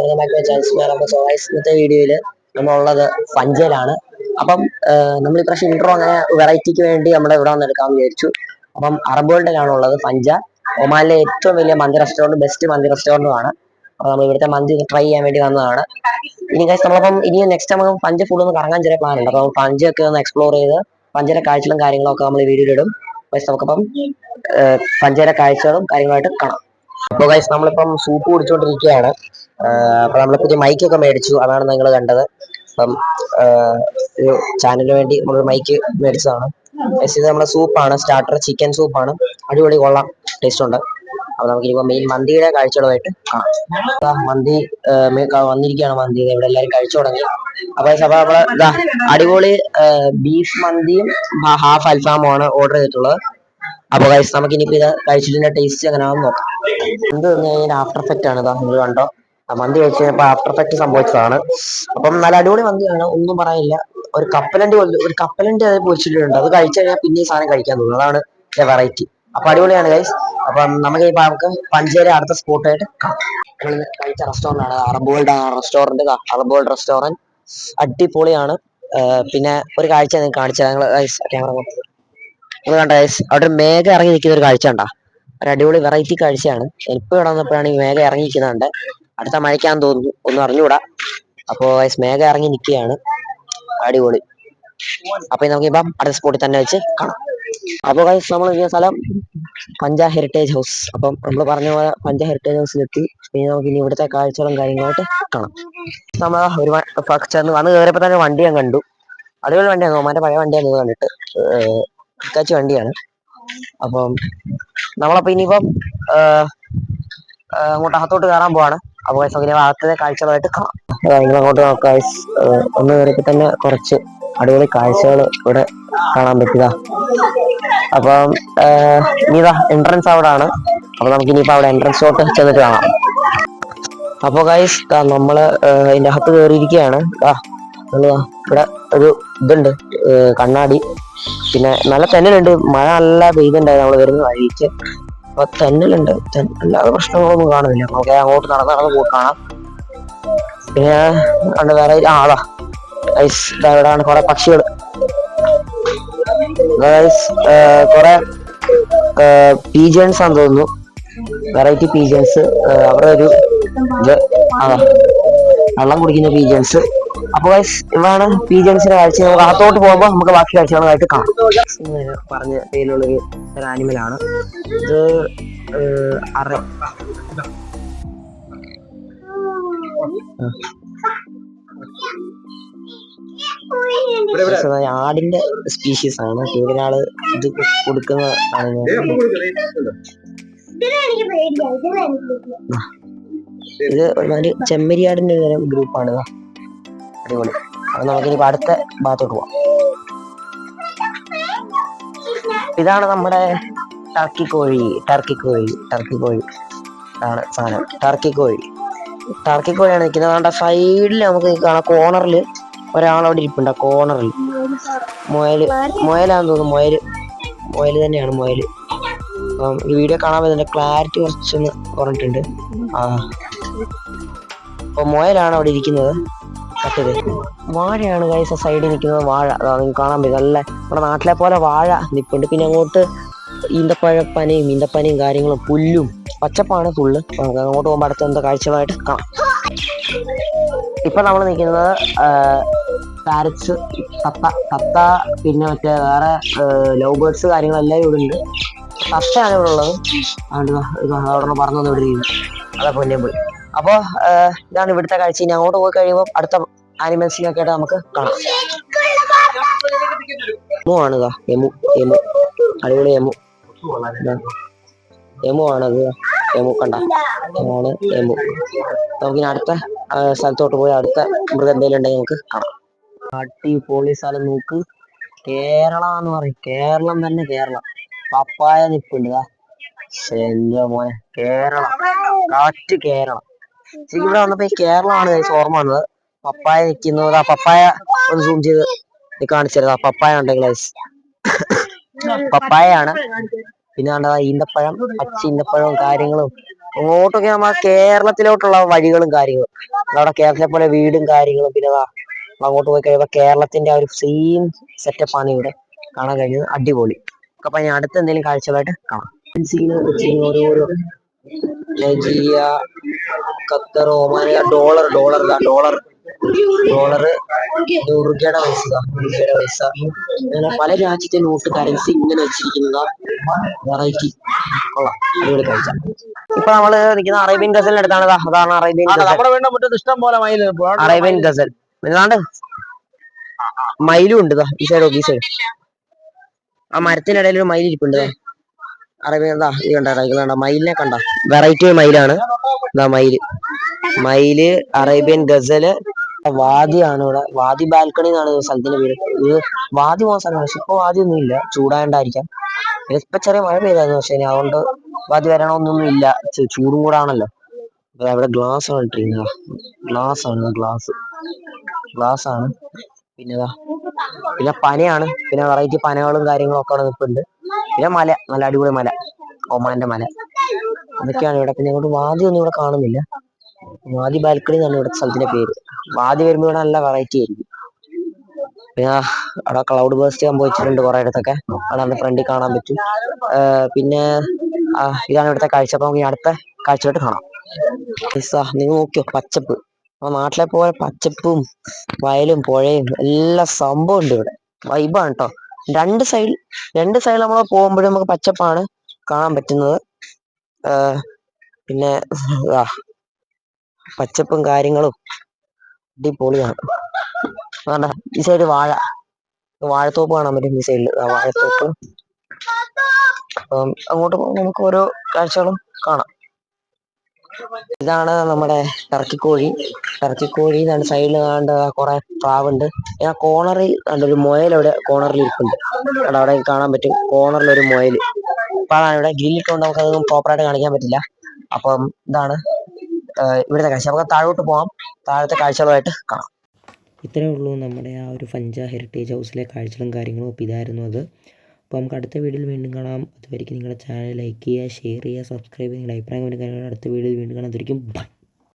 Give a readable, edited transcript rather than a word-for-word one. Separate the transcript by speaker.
Speaker 1: ഇന്നത്തെ വീഡിയോയിൽ നമ്മളുള്ളത് ഫഞ്ചയിലാണ്. അപ്പം നമ്മൾ ഇപ്രാവശ്യം ഇൻട്രോ അങ്ങനെ വെറൈറ്റിക്ക് വേണ്ടി നമ്മുടെ ഇവിടെ വന്ന് എടുക്കാമെന്ന് വിചാരിച്ചു. അപ്പം അറബ് വേൾഡിലാണ് ഉള്ളത് ഫഞ്ച. ഒമാനിലെ ഏറ്റവും വലിയ മന്തി റെസ്റ്റോറൻറ്റ്, ബെസ്റ്റ് മന്തി റെസ്റ്റോറൻറ്റുമാണ്. അപ്പോൾ നമ്മൾ ഇവിടുത്തെ മന്തി ട്രൈ ചെയ്യാൻ വേണ്ടി വന്നതാണ്. ഇനി നമ്മളിപ്പം ഇനി നെക്സ്റ്റ് നമുക്ക് ഫഞ്ച് ഫുൾ ഒന്ന് കറങ്ങാൻ ചെറിയ പ്ലാൻ ഉണ്ട്. അപ്പോൾ ഫഞ്ചൊക്കെ ഒന്ന് എക്സ്പ്ലോർ ചെയ്ത് ഫഞ്ചിന്റെ കാഴ്ചകളും കാര്യങ്ങളൊക്കെ നമ്മൾ വീഡിയോ ഇടും. നമുക്കപ്പം ഫഞ്ചിന്റെ കാഴ്ചകളും കാര്യങ്ങളായിട്ട് കാണാം. അപ്പോൾ ഗൈസ് നമ്മളിപ്പം സൂപ്പ് കുടിച്ചുകൊണ്ടിരിക്കുകയാണ്. അപ്പൊ നമ്മൾ പുതിയ മൈക്കൊക്കെ മേടിച്ചു, അതാണ് നിങ്ങൾ കണ്ടത്. അപ്പം ഒരു ചാനലിന് വേണ്ടി നമ്മൾ മൈക്ക് മേടിച്ചതാണ്. ഇത് നമ്മുടെ സൂപ്പാണ്, സ്റ്റാർട്ടർ ചിക്കൻ സൂപ്പാണ്. അടിപൊളി, കൊള്ളാം, ടേസ്റ്റ് ഉണ്ട്. അപ്പൊ നമുക്കിപ്പോ മെയിൻ മന്തിയുടെ കാഴ്ചകളുമായിട്ട് കാണാം. മന്തി വന്നിരിക്കുകയാണ്. മന്തി ഇവിടെ എല്ലാവരും കഴിച്ചു തുടങ്ങി. അപ്പൊ നമ്മള് അടിപൊളി ബീഫ് മന്തിയും ഹാഫ് അൽഫാമുമാണ് ഓർഡർ ചെയ്തിട്ടുള്ളത്. അപ്പൊ ഗൈസ് നമുക്ക് ഇനിയിപ്പോ ഇത് കഴിച്ചിട്ട് ടേസ്റ്റ് എങ്ങനെയാണെന്ന് നോക്കാം. എന്ത് കഴിഞ്ഞാൽ ആഫ്റ്റർ എഫക്റ്റ് ആണ്. ഇതാ നിങ്ങൾ കണ്ടോ, മന്തി കഴിച്ച് കഴിഞ്ഞപ്പോൾ ആഫ്റ്റർ എഫക്റ്റ് സംഭവിച്ചതാണ്. അപ്പം നല്ല അടിപൊളി മന്തിയാണ്, ഒന്നും പറയാനില്ല. ഒരു കപ്പലണ്ടി അത് പൊരിച്ചിട്ടുണ്ട്. അത് കഴിച്ചു കഴിഞ്ഞാൽ പിന്നെ ഈ സാധനം കഴിക്കാൻ തോന്നും. അതാണ് വെറൈറ്റി. അപ്പൊ അടിപൊളിയാണ് ഗൈസ്. അപ്പം നമുക്ക് പഞ്ചേരി അടുത്ത സ്പോട്ടായിട്ട് കഴിച്ച റെസ്റ്റോറന്റ് ആണ് Arab world restaurant. Arab world restaurant അടിപൊളിയാണ്. പിന്നെ ഒരു കാഴ്ച നിങ്ങൾക്ക് കാണിച്ചത് ഞങ്ങൾ ക്യാമറ നിങ്ങൾ കണ്ട ഗൈസ്, അവിടെ ഒരു മേഘ ഇറങ്ങി നിൽക്കുന്ന ഒരു കാഴ്ച ഉണ്ടാ. ഒരു അടിപൊളി വെറൈറ്റി കാഴ്ചയാണ്. ഇപ്പൊ ഇവിടെ വന്നപ്പോഴാണ് ഈ മേഘ ഇറങ്ങിയിരിക്കുന്നുണ്ട്. അടുത്ത മഴയ്ക്കാന്ന് തോന്നുന്നു, ഒന്നും അറിഞ്ഞുകൂടാ. അപ്പോ മേഘ ഇറങ്ങി നിൽക്കുകയാണ്, അടിപൊളി. അപ്പൊ നമുക്കിപ്പം അടുത്ത സ്പോട്ടിൽ തന്നെ വെച്ച് കാണാം. അപ്പൊ ഗൈസ് നമ്മൾ ഈ സ്ഥലം പഞ്ച ഹെറിറ്റേജ് ഹൗസ്. അപ്പം നമ്മൾ പറഞ്ഞ പോലെ പഞ്ച ഹെറിറ്റേജ് ഹൗസിലെത്തി. പിന്നെ നമുക്ക് ഇനി ഇവിടുത്തെ കാഴ്ചകളും കാര്യങ്ങളായിട്ട് കാണാം. നമ്മൾ ഒരു ചെന്ന് വന്ന് കയറിയപ്പോ തന്നെ വണ്ടി ഞാൻ കണ്ടു. അടിപൊളി വണ്ടിയാണ്, ഒമാന്റെ പഴയ വണ്ടിയാണ് കണ്ടിട്ട്. കാച്ചി വണ്ടിയാണ്. അപ്പം നമ്മളപ്പോ ഇനിയിപ്പം അങ്ങോട്ട് അകത്തോട്ട് കയറാൻ പോവാണ്. അപ്പോൾ അകത്തെ കാഴ്ചകളായിട്ട് കാണാം. അങ്ങോട്ട് നോക്കാം. ഒന്ന് കയറിയപ്പോ തന്നെ കുറച്ച് അടിപൊളി കാഴ്ചകൾ ഇവിടെ കാണാൻ പറ്റുക. അപ്പം ഇനിതാ എൻട്രൻസ് അവിടെ ആണ്. അപ്പൊ നമുക്ക് ഇനിയിപ്പോ അവിടെ എൻട്രൻസിലോട്ട് ചെന്നിട്ട് കാണാം. അപ്പൊ ഗൈസ് നമ്മള് അതിന്റെ അകത്ത് കയറിയിരിക്കുകയാണ്. ഇവിടെ ഒരു ഇതുണ്ട്, കണ്ണാടി. പിന്നെ നല്ല തെന്നലുണ്ട്, മഴ നല്ല പെയ്തുണ്ടായി നമ്മൾ വരുന്ന വഴിക്ക്. അപ്പൊ തെന്നലുണ്ട്, അല്ലാതെ പ്രശ്നങ്ങളൊന്നും കാണുന്നില്ല. നമുക്ക് അങ്ങോട്ട് നടന്ന് കാണാം. പിന്നെ കണ്ട് വേറെ ഇവിടെയാണ് കുറെ പക്ഷികൾ, കുറെ പീജൻസ് ആണെന്ന് തോന്നുന്നു, വെറൈറ്റി പീജൻസ്. അവരുടെ ഒരു ഇത് വെള്ളം കുടിക്കുന്ന പീജൻസ്. അപ്പൊ ഇതാണ് പീജൻസിന്റെ കാഴ്ച. നമുക്ക് അകത്തോട്ട് പോകുമ്പോ നമുക്ക് ബാക്കി കാഴ്ചകളായിട്ട് കാണാം. പറഞ്ഞ പേരിലുള്ളൊരു ആനിമലാണ് ഇത്. ആടിന്റെ സ്പീഷീസ് ആണ്. ഒരാള് ഇത് കൊടുക്കുന്ന ഇത് ഒരുമാതിരി ചെമ്മരിയാടിന്റെ തരം ഗ്രൂപ്പാണ്. അടിപൊളി. അപ്പൊ നമുക്കിനിപ്പോ അടുത്ത ഭാഗത്തോട്ട് പോവാം. ഇതാണ് നമ്മുടെ ടർക്കി കോഴി ആണ് സാധനം. ടർക്കി കോഴിയാണ് നിൽക്കുന്നത്. നമ്മുടെ സൈഡിൽ നമുക്ക് കാണാം, കോർണറിൽ ഒരാളവിടെ ഇരിപ്പുണ്ട്. കോർണറിൽ മുയലാന്ന് തോന്നുന്നു. മുയൽ തന്നെയാണ്. അപ്പം ഈ വീഡിയോ കാണാൻ പറ്റുന്ന ക്ലാരിറ്റി കുറച്ചൊന്ന് കുറഞ്ഞിട്ടുണ്ട്. അപ്പൊ മുയലാണ് അവിടെ ഇരിക്കുന്നത്. വാഴയാണ് ഗൈസ് സൈഡിൽ നിൽക്കുന്നത്. വാഴ നിങ്ങൾക്ക് കാണാൻ പറ്റും. നല്ല നമ്മുടെ നാട്ടിലെ പോലെ വാഴ നിൽപ്പുണ്ട്. പിന്നെ അങ്ങോട്ട് ഈന്തപ്പനയും കാര്യങ്ങളും പുല്ലും പച്ചപ്പാണ് ഫുള്ള്. നമുക്ക് അങ്ങോട്ട് പോകുമ്പോൾ അടുത്ത എന്താ കാഴ്ചകളായിട്ട് കാണാം. ഇപ്പൊ നമ്മൾ നിൽക്കുന്നത് പാരറ്റ്സ്, തത്ത, പിന്നെ മറ്റേ വേറെ ലവ് ബേർഡ്സ് കാര്യങ്ങളെല്ലാം ഇവിടെ ഉണ്ട്. തത്തയാണ് ഇവിടെ ഉള്ളത്. അവിടെ പറഞ്ഞു ഇവിടെ ഇരിക്കുന്നത്. അതെ, പൊന്നേ പോയി. അപ്പൊ ഇതാണ് ഇവിടുത്തെ കാഴ്ച. ഇനി അങ്ങോട്ട് പോയി കഴിയുമ്പോൾ അടുത്ത ആനിമൽസിനൊക്കെ ആയിട്ട് നമുക്ക് കാണാം. എമു ആണ്. അടിപൊളി എമു ആണത്. എമു കണ്ട ആണ് എമു. നമുക്കിനി അടുത്ത സ്ഥലത്തോട്ട് പോയി അടുത്ത മൃഗം എന്തെങ്കിലും ഉണ്ടെങ്കിൽ നമുക്ക് കാണാം. അടിപൊളി സ്ഥലം നോക്ക്. കേരളം എന്ന് പറയും. കേരളം തന്നെ കേരളം. പപ്പായ നിപ്പുണ്ട്. എന്റെ മോനെ, കേരളം, കാറ്റ് കേരളം. ശരിക്കും ഇവിടെ വന്നപ്പോ ഈ കേരളമാണ് ഓർമ്മ വന്നത്. പപ്പായ നിൽക്കുന്നത്. ആ പപ്പായ ഒന്ന് സൂം ചെയ്ത് കാണിച്ചത്. പപ്പായ ഉണ്ടെങ്കിൽ പപ്പായയാണ്. പിന്നെ ഈന്തപ്പഴം, പച്ച ഈന്തപ്പഴവും കാര്യങ്ങളും അങ്ങോട്ടൊക്കെ നമ്മ കേരളത്തിലോട്ടുള്ള വഴികളും കാര്യങ്ങളും. അവിടെ കേരളത്തിലെ പോലെ വീടും കാര്യങ്ങളും, പിന്നെ അങ്ങോട്ട് പോയി കഴിയുമ്പോൾ കേരളത്തിന്റെ ആ ഒരു സെയിം സെറ്റപ്പാണ് ഇവിടെ കാണാൻ കഴിഞ്ഞത്. അടിപൊളി. അപ്പൊ ഞാൻ അടുത്ത എന്തെങ്കിലും കാഴ്ചകളായിട്ട് കാണാം. ഓരോരോ Nigeria, Qatar, Oman, dollar dollar dollar dollar ഉറുഗയുടെ പൈസ അങ്ങനെ പല രാജ്യത്തെ നോട്ട് കറൻസി ഇങ്ങനെ വെച്ചിരിക്കുന്ന വെറൈറ്റി കൊള്ളാം. അടിപൊളി കാഴ്ച. ഇപ്പൊ നമ്മള് നിൽക്കുന്ന അറേബ്യൻ ഗസലിന്റെ അടുത്താണ്. അതാണ് അറേബ്യൻ ഗസൽ.
Speaker 2: ഇഷ്ടം പോലെ മയിൽ.
Speaker 1: അറേബ്യൻ ഗസൽ ഏതാണ്ട് മയിലും ഉണ്ട്. ഈ സൈഡ് ഈ സൈഡ് ആ മരത്തിനിടയിൽ ഒരു മയിൽ ഇരിപ്പുണ്ട്. അറേബ്യൻ ഇതുണ്ട മയിലിനെ കണ്ട വെറൈറ്റി മയിലാണ്. മയില് അറേബ്യൻ ഗസല്. വാദിയാണ് ഇവിടെ. വാദി ബാൽക്കണി എന്നാണ് സ്ഥലത്തിന്റെ പേര്. ഇത് വാദി പോകാൻ സ്ഥലമാണ്, പക്ഷെ ഇപ്പൊ വാദി ഒന്നും ഇല്ല, ചൂടായോണ്ടായിരിക്കാം. ഇപ്പൊ ചെറിയ മഴ പെയ്തായിരുന്നു, പക്ഷെ അതുകൊണ്ട് വാദി വരണമൊന്നും ഇല്ല. ചൂടും കൂടാണല്ലോ. അവിടെ ഗ്ലാസ് ആണ് ഇട്ടിരിക്കുന്നത്. ഗ്ലാസ് ആണ്. പിന്നെ പനയാണ്. പിന്നെ വെറൈറ്റി പനകളും കാര്യങ്ങളും ഒക്കെ അവിടെ നിൽപ്പുണ്ട്. പിന്നെ മല, നല്ല അടിപൊളി മല, ഒമാന്റെ മല. അതൊക്കെയാണ് ഇവിടെ. പിന്നെ ഇങ്ങോട്ട് വാദി ഒന്നും ഇവിടെ കാണുന്നില്ല. വാദി ബാൽക്കണി എന്നാണ് ഇവിടെ സ്ഥലത്തിന്റെ പേര്. വാദി വരുമ്പോൾ ഇവിടെ നല്ല വെറൈറ്റി ആയിരിക്കും. പിന്നെ അവിടെ ക്ലൗഡ് ബേസ്റ്റ് സംഭവിച്ചിട്ടുണ്ട് കുറെ ഇടത്തൊക്കെ. അവിടെ ഫ്രണ്ടിൽ കാണാൻ പറ്റും. പിന്നെ ഇതാണ് ഇവിടുത്തെ കാഴ്ച. അപ്പൊ നമുക്ക് അടുത്ത കാഴ്ചയായിട്ട് കാണാം. നിങ്ങൾ നോക്കിയോ പച്ചപ്പ്. നമ്മുടെ നാട്ടിലെ പോലെ പച്ചപ്പും വയലും പുഴയും എല്ലാ സംഭവം ഉണ്ട് ഇവിടെ. വൈബാണ് കേട്ടോ. രണ്ട് സൈഡിൽ നമ്മൾ പോകുമ്പോഴും നമുക്ക് പച്ചപ്പാണ് കാണാൻ പറ്റുന്നത്. പിന്നെ പച്ചപ്പും കാര്യങ്ങളും അടിപൊളിയാണ്. ഈ സൈഡ് വാഴത്തോപ്പ് കാണാൻ പറ്റും. ഈ സൈഡിൽ വാഴത്തോപ്പ്. അങ്ങോട്ട് പോകുമ്പോൾ നമുക്ക് ഓരോ കാഴ്ചകളും കാണാം. ഇതാണ് നമ്മുടെ ടർക്കിക്കോഴി എന്നാണ്. സൈഡിൽ കാണേണ്ട കുറെ പ്രാവുണ്ട്. ആ കോർണറിൽ ഒരു മുയൽ അവിടെ കോർണറിൽ ഇരിപ്പുണ്ട്. അവിടെ കാണാൻ പറ്റും. കോർണറിൽ ഒരു മുയൽ. അപ്പൊ അതാണ് ഇവിടെ ഗ്രില്ലിട്ടുകൊണ്ട് നമുക്ക് അതൊന്നും പ്രോപ്പറായിട്ട് കാണിക്കാൻ പറ്റില്ല. അപ്പം ഇതാണ് ഇവിടുത്തെ കാഴ്ച. നമുക്ക് താഴോട്ട് പോകാം. താഴത്തെ കാഴ്ചകളുമായിട്ട് കാണാം.
Speaker 3: ഇത്രയേ ഉള്ളൂ നമ്മുടെ ആ ഒരു ഫഞ്ച ഹെറിറ്റേജ് ഹൗസിലെ കാഴ്ചകളും കാര്യങ്ങളും. അപ്പോൾ ഇതായിരുന്നു അത്. അപ്പോൾ നമുക്ക് അടുത്ത വീഡിയോയിൽ വീണ്ടും കാണാം. അതുവരെയ്ക്കും നിങ്ങളുടെ ചാനൽ ലൈക്ക് ചെയ്യുക, ഷെയർ ചെയ്യുക, സബ്സ്ക്രൈബ് ചെയ്യുക. നിങ്ങളുടെ അഭിപ്രായം കാര്യങ്ങൾ അടുത്ത വീഡിയോയിൽ വീണ്ടും കാണാം. അതുവരെയ്ക്കും ബൈ.